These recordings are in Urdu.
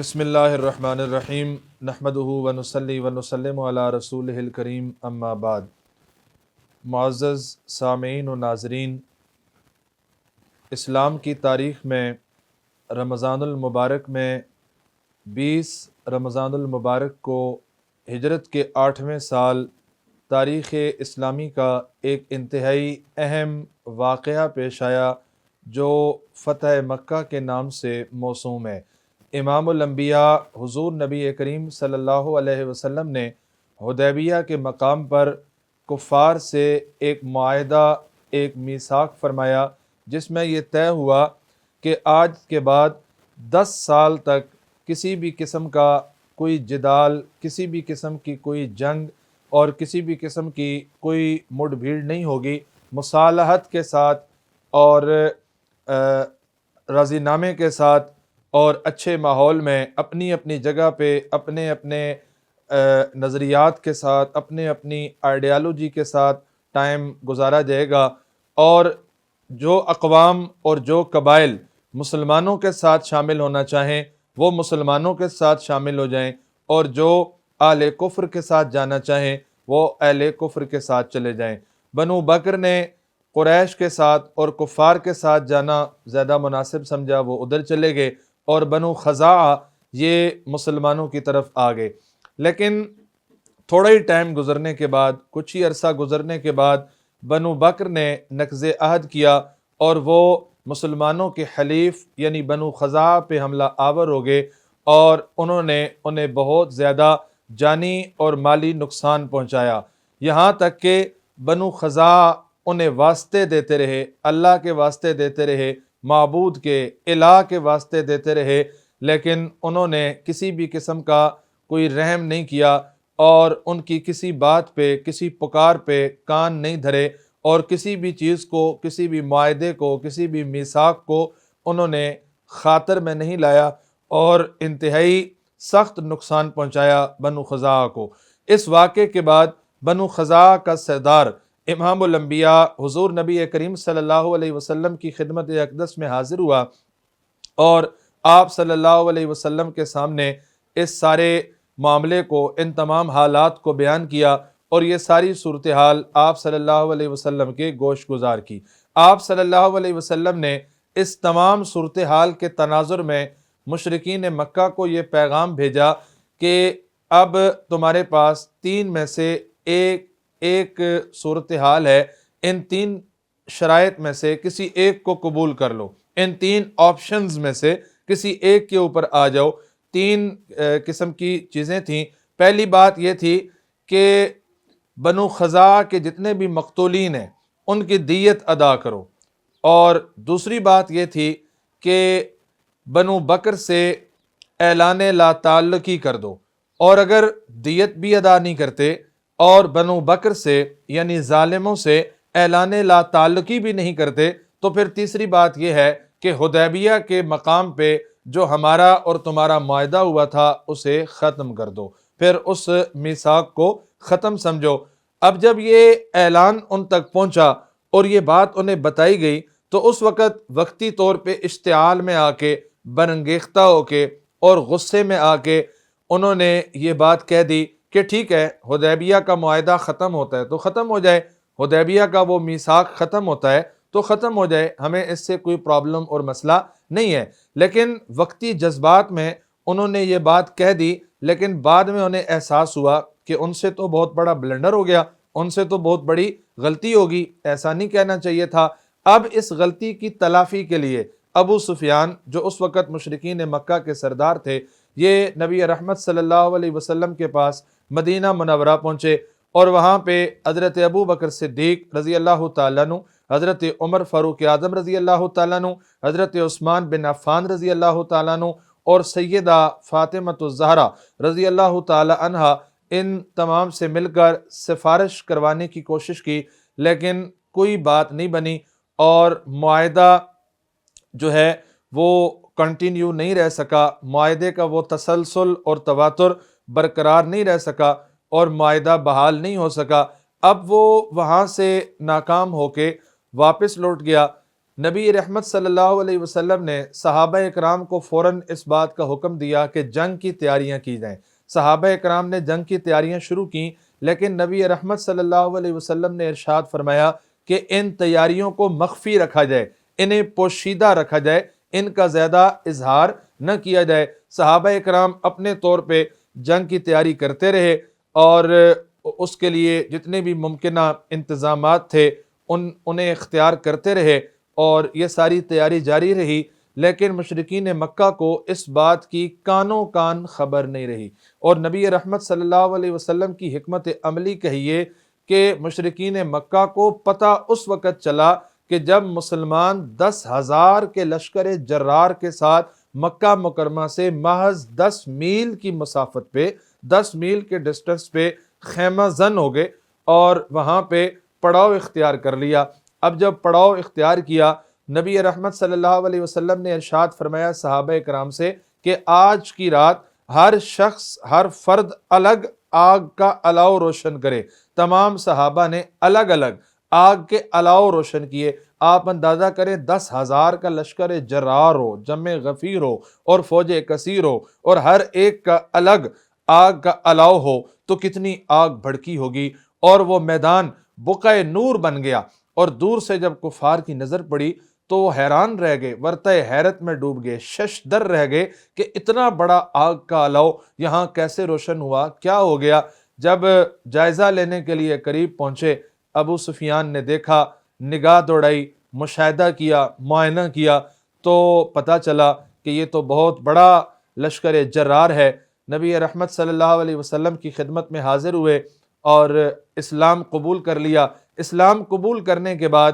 بسم اللہ الرحمن الرحیم نحمدہ ونصلی ونسلم علی رسولہ الکریم اما بعد۔ معزز سامعین و ناظرین، اسلام کی تاریخ میں رمضان المبارک میں 20 رمضان المبارک کو ہجرت کے 8ویں سال تاریخ اسلامی کا ایک انتہائی اہم واقعہ پیش آیا جو فتح مکہ کے نام سے موسوم ہے۔ امام الانبیاء حضور نبی کریم صلی اللہ علیہ وسلم نے حدیبیہ کے مقام پر کفار سے ایک معاہدہ، ایک میثاق فرمایا، جس میں یہ طے ہوا کہ آج کے بعد 10 سال تک کسی بھی قسم کا کوئی جدال، کسی بھی قسم کی کوئی جنگ اور کسی بھی قسم کی کوئی مڑ بھیڑ نہیں ہوگی۔ مصالحت کے ساتھ اور راضی نامے کے ساتھ اور اچھے ماحول میں اپنی اپنی جگہ پہ اپنے اپنے نظریات کے ساتھ، اپنے اپنی آئیڈیالوجی کے ساتھ ٹائم گزارا جائے گا، اور جو اقوام اور جو قبائل مسلمانوں کے ساتھ شامل ہونا چاہیں وہ مسلمانوں کے ساتھ شامل ہو جائیں، اور جو اہل کفر کے ساتھ جانا چاہیں وہ اہل کفر کے ساتھ چلے جائیں۔ بنو بکر نے قریش کے ساتھ اور کفار کے ساتھ جانا زیادہ مناسب سمجھا، وہ ادھر چلے گئے، اور بنو خزاعہ یہ مسلمانوں کی طرف آ گئے۔ لیکن تھوڑا ہی ٹائم گزرنے کے بعد، کچھ ہی عرصہ گزرنے کے بعد بنو بکر نے نقض عہد کیا اور وہ مسلمانوں کے حلیف یعنی بنو خزاعہ پہ حملہ آور ہو گئے، اور انہوں نے انہیں بہت زیادہ جانی اور مالی نقصان پہنچایا، یہاں تک کہ بنو خزاعہ انہیں واسطے دیتے رہے، اللہ کے واسطے دیتے رہے، معبود کے الہ کے واسطے دیتے رہے، لیکن انہوں نے کسی بھی قسم کا کوئی رحم نہیں کیا اور ان کی کسی بات پہ، کسی پکار پہ کان نہیں دھرے، اور کسی بھی چیز کو، کسی بھی معاہدے کو، کسی بھی میثاق کو انہوں نے خاطر میں نہیں لایا، اور انتہائی سخت نقصان پہنچایا بنو خزاعہ کو۔ اس واقعے کے بعد بنو خزاعہ کا سردار امام الانبیاء حضور نبی کریم صلی اللہ علیہ وسلم کی خدمت اقدس میں حاضر ہوا، اور آپ صلی اللہ علیہ وسلم کے سامنے اس سارے معاملے کو، ان تمام حالات کو بیان کیا، اور یہ ساری صورتحال آپ صلی اللہ علیہ وسلم کے گوش گزار کی۔ آپ صلی اللہ علیہ وسلم نے اس تمام صورتحال کے تناظر میں مشرکین مکہ کو یہ پیغام بھیجا کہ اب تمہارے پاس 3 میں سے ایک صورتحال ہے، ان 3 شرائط میں سے کسی ایک کو قبول کر لو، ان 3 آپشنز میں سے کسی ایک کے اوپر آ جاؤ۔ 3 قسم کی چیزیں تھیں۔ پہلی بات یہ تھی کہ بنو خزاعہ کے جتنے بھی مقتولین ہیں ان کی دیت ادا کرو، اور دوسری بات یہ تھی کہ بنو بکر سے اعلان لا تعلقی کر دو، اور اگر دیت بھی ادا نہیں کرتے اور بنو بکر سے یعنی ظالموں سے اعلان لا تعلقی بھی نہیں کرتے، تو پھر تیسری بات یہ ہے کہ حدیبیہ کے مقام پہ جو ہمارا اور تمہارا معاہدہ ہوا تھا اسے ختم کر دو، پھر اس میثاق کو ختم سمجھو۔ اب جب یہ اعلان ان تک پہنچا اور یہ بات انہیں بتائی گئی، تو اس وقت وقتی طور پہ اشتعال میں آ کے، برانگیختہ ہو کے اور غصے میں آ کے انہوں نے یہ بات کہہ دی کہ ٹھیک ہے، حدیبیہ کا معاہدہ ختم ہوتا ہے تو ختم ہو جائے، حدیبیہ کا وہ میثاق ختم ہوتا ہے تو ختم ہو جائے، ہمیں اس سے کوئی پرابلم اور مسئلہ نہیں ہے۔ لیکن وقتی جذبات میں انہوں نے یہ بات کہہ دی، لیکن بعد میں انہیں احساس ہوا کہ ان سے تو بہت بڑا بلنڈر ہو گیا، ان سے تو بہت بڑی غلطی ہوگی، ایسا نہیں کہنا چاہیے تھا۔ اب اس غلطی کی تلافی کے لیے ابو سفیان، جو اس وقت مشرکین مکہ کے سردار تھے، یہ نبی رحمت صلی اللہ علیہ وسلم کے پاس مدینہ منورہ پہنچے، اور وہاں پہ حضرت ابو بکر صدیق رضی اللہ تعالیٰ عنہ، حضرت عمر فاروق اعظم رضی اللہ تعالیٰ عنہ، حضرت عثمان بن عفان رضی اللہ تعالیٰ عنہ، اور سیدہ فاطمۃ الزہرا رضی اللہ تعالیٰ عنہا، ان تمام سے مل کر سفارش کروانے کی کوشش کی، لیکن کوئی بات نہیں بنی، اور معاہدہ جو ہے وہ کنٹینیو نہیں رہ سکا، معاہدے کا وہ تسلسل اور تواتر برقرار نہیں رہ سکا، اور معاہدہ بحال نہیں ہو سکا۔ اب وہ وہاں سے ناکام ہو کے واپس لوٹ گیا۔ نبی رحمت صلی اللہ علیہ وسلم نے صحابہ اکرام کو فوراً اس بات کا حکم دیا کہ جنگ کی تیاریاں کی جائیں۔ صحابہ اکرام نے جنگ کی تیاریاں شروع کیں، لیکن نبی رحمت صلی اللہ علیہ وسلم نے ارشاد فرمایا کہ ان تیاریوں کو مخفی رکھا جائے، انہیں پوشیدہ رکھا جائے، ان کا زیادہ اظہار نہ کیا جائے۔ صحابہ اکرام اپنے طور پہ جنگ کی تیاری کرتے رہے اور اس کے لیے جتنے بھی ممکنہ انتظامات تھے انہیں اختیار کرتے رہے، اور یہ ساری تیاری جاری رہی، لیکن مشرکین مکہ کو اس بات کی کانوں کان خبر نہیں رہی۔ اور نبی رحمت صلی اللہ علیہ وسلم کی حکمت عملی کہیے کہ مشرکین مکہ کو پتہ اس وقت چلا کہ جب مسلمان 10,000 کے لشکر جرار کے ساتھ مکہ مکرمہ سے محض 10 میل کی مسافت پہ، 10 میل کے ڈسٹنس پہ خیمہ زن ہو گئے اور وہاں پہ پڑاؤ اختیار کر لیا۔ اب جب پڑاؤ اختیار کیا، نبی رحمت صلی اللہ علیہ وسلم نے ارشاد فرمایا صحابہ اکرام سے کہ آج کی رات ہر شخص، ہر فرد الگ آگ کا الاؤ روشن کرے۔ تمام صحابہ نے الگ الگ آگ کے الاؤ روشن کیے۔ آپ اندازہ کریں 10,000 کا لشکر جرار ہو، جمع غفیر ہو اور فوج کثیر ہو، اور ہر ایک کا الگ آگ کا الاؤ ہو تو کتنی آگ بھڑکی ہوگی، اور وہ میدان بقعہ نور بن گیا۔ اور دور سے جب کفار کی نظر پڑی تو وہ حیران رہ گئے، ورطہ حیرت میں ڈوب گئے، شش در رہ گئے کہ اتنا بڑا آگ کا الاؤ یہاں کیسے روشن ہوا، کیا ہو گیا۔ جب جائزہ لینے کے لیے قریب پہنچے، ابو سفیان نے دیکھا، نگاہ دوڑائی، مشاہدہ کیا، معائنہ کیا، تو پتہ چلا کہ یہ تو بہت بڑا لشکر جرار ہے۔ نبی رحمت صلی اللہ علیہ وسلم کی خدمت میں حاضر ہوئے اور اسلام قبول کر لیا۔ اسلام قبول کرنے کے بعد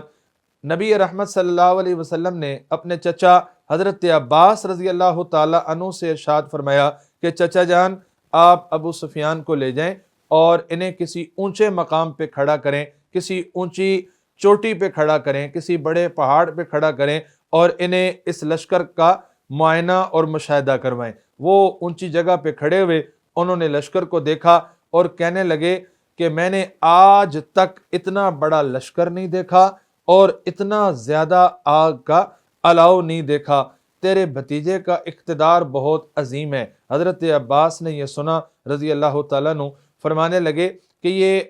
نبی رحمت صلی اللہ علیہ وسلم نے اپنے چچا حضرت عباس رضی اللہ تعالی عنہ سے ارشاد فرمایا کہ چچا جان، آپ ابو سفیان کو لے جائیں اور انہیں کسی اونچے مقام پہ کھڑا کریں، کسی اونچی چوٹی پہ کھڑا کریں، کسی بڑے پہاڑ پہ کھڑا کریں اور انہیں اس لشکر کا معائنہ اور مشاہدہ کروائیں۔ وہ اونچی جگہ پہ کھڑے ہوئے، انہوں نے لشکر کو دیکھا اور کہنے لگے کہ میں نے آج تک اتنا بڑا لشکر نہیں دیکھا اور اتنا زیادہ آگ کا الاؤ نہیں دیکھا، تیرے بھتیجے کا اقتدار بہت عظیم ہے۔ حضرت عباس نے یہ سنا رضی اللہ تعالیٰ عنہ، فرمانے لگے کہ یہ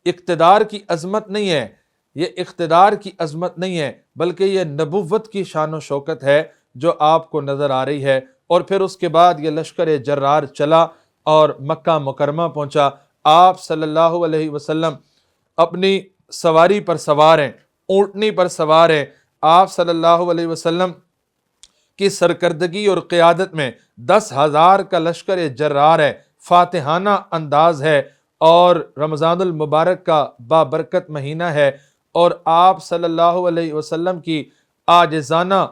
اقتدار کی عظمت نہیں ہے، یہ اقتدار کی عظمت نہیں ہے، بلکہ یہ نبوت کی شان و شوکت ہے جو آپ کو نظر آ رہی ہے۔ اور پھر اس کے بعد یہ لشکر جرار چلا اور مکہ مکرمہ پہنچا۔ آپ صلی اللہ علیہ وسلم اپنی سواری پر سوار ہیں، اونٹنی پر سوار ہیں۔ آپ صلی اللہ علیہ وسلم کی سرکردگی اور قیادت میں 10,000 کا لشکر جرار ہے، فاتحانہ انداز ہے، اور رمضان المبارک کا بابرکت مہینہ ہے، اور آپ صلی اللہ علیہ وسلم کی عاجزانہ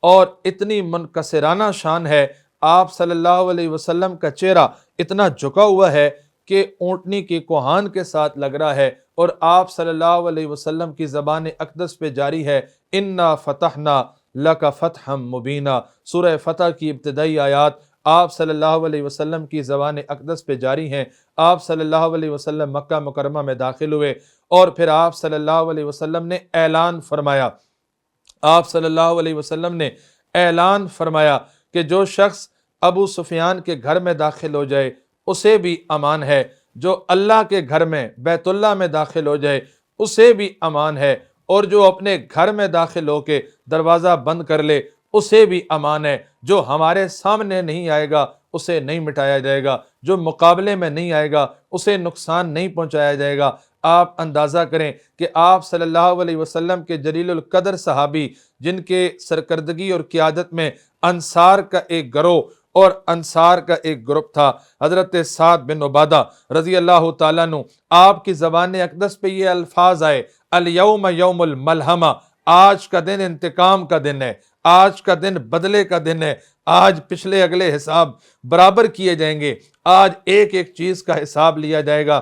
اور اتنی منکسرانہ شان ہے۔ آپ صلی اللہ علیہ وسلم کا چہرہ اتنا جھکا ہوا ہے کہ اونٹنی کے کوہان کے ساتھ لگ رہا ہے، اور آپ صلی اللہ علیہ وسلم کی زبان اقدس پہ جاری ہے انا فتحنا لک فتحا مبینا۔ سورہ فتح کی ابتدائی آیات آپ صلی اللہ علیہ وسلم کی زبان اقدس پہ جاری ہیں۔ آپ صلی اللہ علیہ وسلم مکہ مکرمہ میں داخل ہوئے اور پھر آپ صلی اللہ علیہ وسلم نے اعلان فرمایا، آپ صلی اللہ علیہ وسلم نے اعلان فرمایا کہ جو شخص ابو سفیان کے گھر میں داخل ہو جائے اسے بھی امان ہے، جو اللہ کے گھر میں بیت اللہ میں داخل ہو جائے اسے بھی امان ہے، اور جو اپنے گھر میں داخل ہو کے دروازہ بند کر لے اسے بھی امان ہے۔ جو ہمارے سامنے نہیں آئے گا اسے نہیں مٹایا جائے گا، جو مقابلے میں نہیں آئے گا اسے نقصان نہیں پہنچایا جائے گا۔ آپ اندازہ کریں کہ آپ صلی اللہ علیہ وسلم کے جلیل القدر صحابی، جن کے سرکردگی اور قیادت میں انصار کا ایک گروہ اور انصار کا ایک گروپ تھا، حضرت سعد بن عبادہ رضی اللہ تعالیٰ عنہ، آپ کی زبان اقدس پہ یہ الفاظ آئے الیوم یوم الملحمہ، آج کا دن انتقام کا دن ہے، آج کا دن بدلے کا دن ہے، آج پچھلے اگلے حساب برابر کیے جائیں گے، آج ایک ایک چیز کا حساب لیا جائے گا۔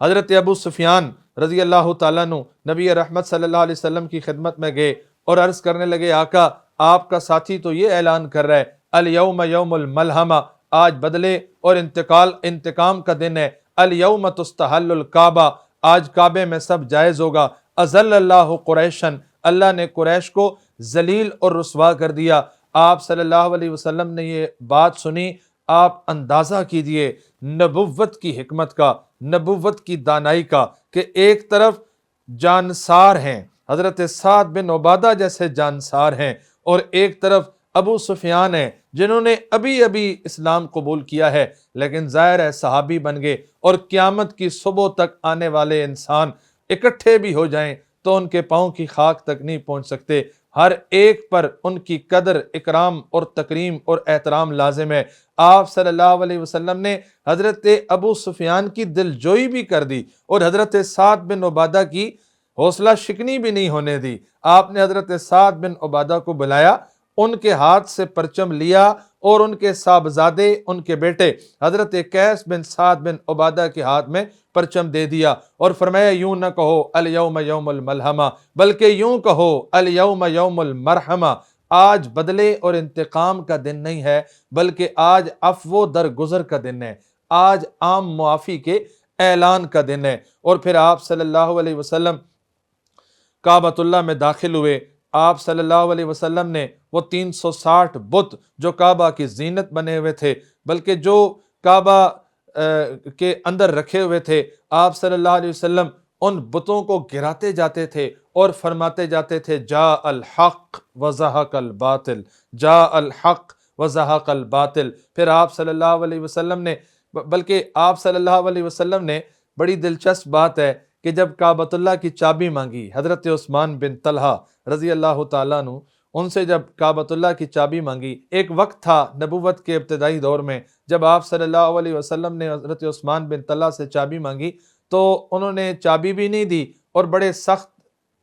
حضرت ابو سفیان رضی اللہ تعالیٰ عنہ نبی رحمت صلی اللہ علیہ وسلم کی خدمت میں گئے اور عرض کرنے لگے، آقا آپ کا ساتھی تو یہ اعلان کر رہا ہے الیوم یوم الملحمہ، آج بدلے اور انتقام کا دن ہے، الیوم تستحل الکعبہ، آج کعبے میں سب جائز ہوگا، اذل اللہ قریشن، اللہ نے قریش کو ذلیل اور رسوا کر دیا۔ آپ صلی اللہ علیہ وسلم نے یہ بات سنی، آپ اندازہ کیجئے نبوت کی حکمت کا، نبوت کی دانائی کا، کہ ایک طرف جانسار ہیں، حضرت سعد بن عبادہ جیسے جانسار ہیں، اور ایک طرف ابو سفیان ہیں جنہوں نے ابھی ابھی اسلام قبول کیا ہے، لیکن ظاہر ہے صحابی بن گئے، اور قیامت کی صبح تک آنے والے انسان اکٹھے بھی ہو جائیں تو ان کے پاؤں کی خاک تک نہیں پہنچ سکتے۔ ہر ایک پر ان کی قدر، اکرام اور تکریم اور احترام لازم ہے۔ آپ صلی اللہ علیہ وسلم نے حضرت ابو سفیان کی دلجوئی بھی کر دی اور حضرت سعد بن عبادہ کی حوصلہ شکنی بھی نہیں ہونے دی۔ آپ نے حضرت سعد بن عبادہ کو بلایا، ان کے ہاتھ سے پرچم لیا اور ان کے صاحبزادے، ان کے بیٹے حضرت قیس بن سعد بن عبادہ کے ہاتھ میں پرچم دے دیا، اور فرمایا یوں نہ کہو الیوم یوم الملحمہ، بلکہ یوں کہو الیوم یوم المرحمہ۔ آج بدلے اور انتقام کا دن نہیں ہے، بلکہ آج عفو درگزر کا دن ہے، آج عام معافی کے اعلان کا دن ہے۔ اور پھر آپ صلی اللہ علیہ وسلم کعبۃ اللہ میں داخل ہوئے۔ آپ صلی اللہ علیہ وسلم نے وہ 360 بت جو کعبہ کی زینت بنے ہوئے تھے، بلکہ جو کعبہ کے اندر رکھے ہوئے تھے، آپ صلی اللہ علیہ وسلم ان بتوں کو گراتے جاتے تھے اور فرماتے جاتے تھے جاء الحق وزہق الباطل، جاء الحق وزہق الباطل۔ پھر آپ صلی اللہ علیہ وسلم نے، بلکہ آپ صلی اللہ علیہ وسلم نے، بڑی دلچسپ بات ہے کہ جب کعبۃ اللہ کی چابی مانگی حضرت عثمان بن طلحہ رضی اللہ تعالیٰ عنہ، ان سے جب کعبۃ اللہ کی چابی مانگی، ایک وقت تھا نبوت کے ابتدائی دور میں جب آپ صلی اللہ علیہ وسلم نے حضرت عثمان بن طلحہ سے چابی مانگی تو انہوں نے چابی بھی نہیں دی اور بڑے سخت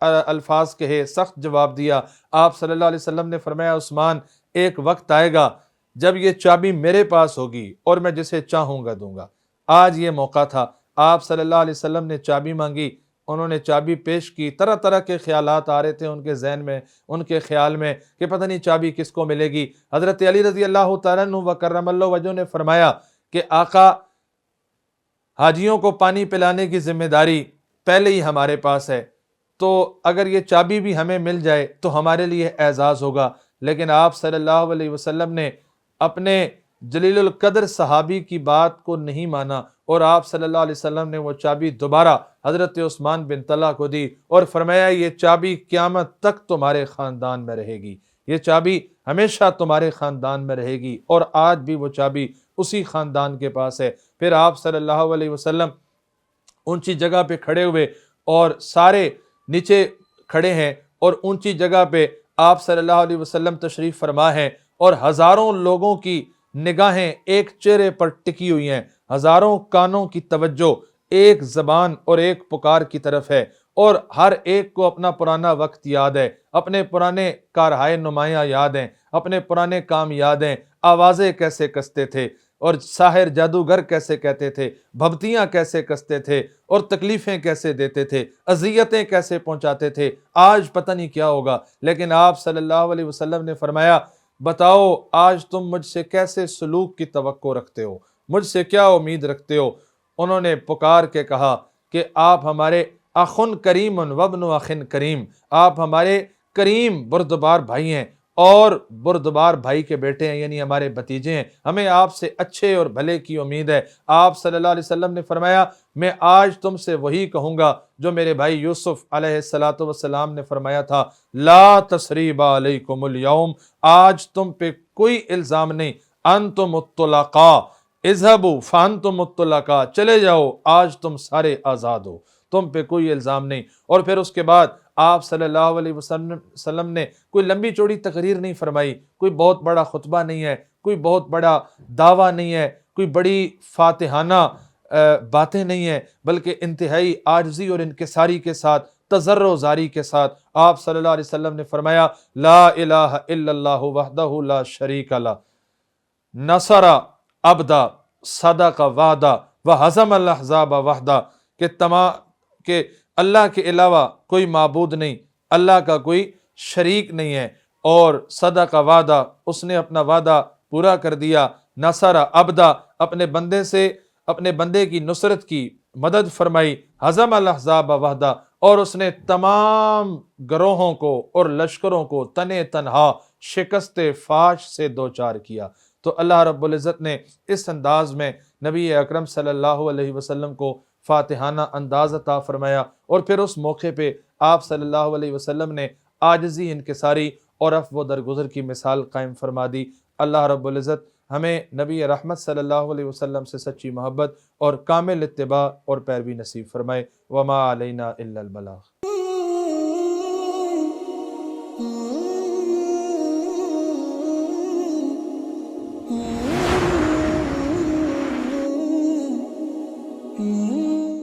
الفاظ کہے، سخت جواب دیا۔ آپ صلی اللہ علیہ وسلم نے فرمایا عثمان، ایک وقت آئے گا جب یہ چابی میرے پاس ہوگی اور میں جسے چاہوں گا دوں گا۔ آج یہ موقع تھا۔ آپ صلی اللہ علیہ وسلم نے چابی مانگی، انہوں نے چابی پیش کی۔ طرح طرح کے خیالات آ رہے تھے ان کے ذہن میں، ان کے خیال میں کہ پتہ نہیں چابی کس کو ملے گی۔ حضرت علی رضی اللہ تعالیٰ عنہ وکرم اللہ وجہہ نے فرمایا کہ آقا، حاجیوں کو پانی پلانے کی ذمہ داری پہلے ہی ہمارے پاس ہے، تو اگر یہ چابی بھی ہمیں مل جائے تو ہمارے لیے اعزاز ہوگا۔ لیکن آپ صلی اللہ علیہ وسلم نے اپنے جلیل القدر صحابی کی بات کو نہیں مانا، اور آپ صلی اللہ علیہ وسلم نے وہ چابی دوبارہ حضرت عثمان بن طلحہ کو دی اور فرمایا یہ چابی قیامت تک تمہارے خاندان میں رہے گی، یہ چابی ہمیشہ تمہارے خاندان میں رہے گی، اور آج بھی وہ چابی اسی خاندان کے پاس ہے۔ پھر آپ صلی اللہ علیہ وسلم اونچی جگہ پہ کھڑے ہوئے اور سارے نیچے کھڑے ہیں، اور اونچی جگہ پہ آپ صلی اللہ علیہ وسلم تشریف فرما ہیں، اور ہزاروں لوگوں کی نگاہیں ایک چہرے پر ٹکی ہوئی ہیں، ہزاروں کانوں کی توجہ ایک زبان اور ایک پکار کی طرف ہے، اور ہر ایک کو اپنا پرانا وقت یاد ہے، اپنے پرانے کارہائے نمایاں یاد ہیں، اپنے پرانے کام یاد ہیں، آوازیں کیسے کستے تھے اور ساحر جادوگر کیسے کہتے تھے، بھبتیاں کیسے کستے تھے اور تکلیفیں کیسے دیتے تھے، اذیتیں کیسے پہنچاتے تھے۔ آج پتہ نہیں کیا ہوگا، لیکن آپ صلی اللہ علیہ وسلم نے فرمایا بتاؤ آج تم مجھ سے کیسے سلوک کی توقع رکھتے ہو، مجھ سے کیا امید رکھتے ہو۔ انہوں نے پکار کے کہا کہ آپ ہمارے اخن کریم وابن اخن کریم، آپ ہمارے کریم بردبار بھائی ہیں اور بردبار بھائی کے بیٹے ہیں، یعنی ہمارے بھتیجے ہیں، ہمیں آپ سے اچھے اور بھلے کی امید ہے۔ آپ صلی اللہ علیہ وسلم نے فرمایا میں آج تم سے وہی کہوں گا جو میرے بھائی یوسف علیہ السلام نے فرمایا تھا، لا تثریب علیکم اليوم، آج تم پہ کوئی الزام نہیں، انتم الطلقاء اذهبوا فانتم الطلقاء، چلے جاؤ آج تم سارے آزاد ہو، تم پہ کوئی الزام نہیں۔ اور پھر اس کے بعد آپ صلی اللہ علیہ وسلم نے کوئی لمبی چوڑی تقریر نہیں فرمائی، کوئی بہت بڑا خطبہ نہیں ہے، کوئی بہت بڑا دعویٰ نہیں ہے، کوئی بڑی فاتحانہ باتیں نہیں ہیں، بلکہ انتہائی عاجزی اور انکساری کے ساتھ، تضرع زاری کے ساتھ آپ صلی اللہ علیہ وسلم نے فرمایا لا الہ الا اللہ وحدہ لا شریک لہ، نصر عبدا صدق وعدہ وہزم الاحزاب وحدہ، کہ اللہ کے علاوہ کوئی معبود نہیں، اللہ کا کوئی شریک نہیں ہے، اور صدق وعدہ، اس نے اپنا وعدہ پورا کر دیا، نصر عبدا، اپنے بندے سے، اپنے بندے کی نصرت کی، مدد فرمائی، ہزم الاحزاب وحدہ، اور اس نے تمام گروہوں کو اور لشکروں کو تنے تنہا شکست فاش سے دوچار کیا۔ تو اللہ رب العزت نے اس انداز میں نبی اکرم صلی اللہ علیہ وسلم کو فاتحانہ انداز عطا فرمایا، اور پھر اس موقع پہ آپ صلی اللہ علیہ وسلم نے عاجزی، انکساری اور عفو درگزر کی مثال قائم فرما دی۔ اللہ رب العزت ہمیں نبی رحمت صلی اللہ علیہ وسلم سے سچی محبت اور کامل اتباع اور پیروی نصیب فرمائے۔ وما علینا الا البلاغ۔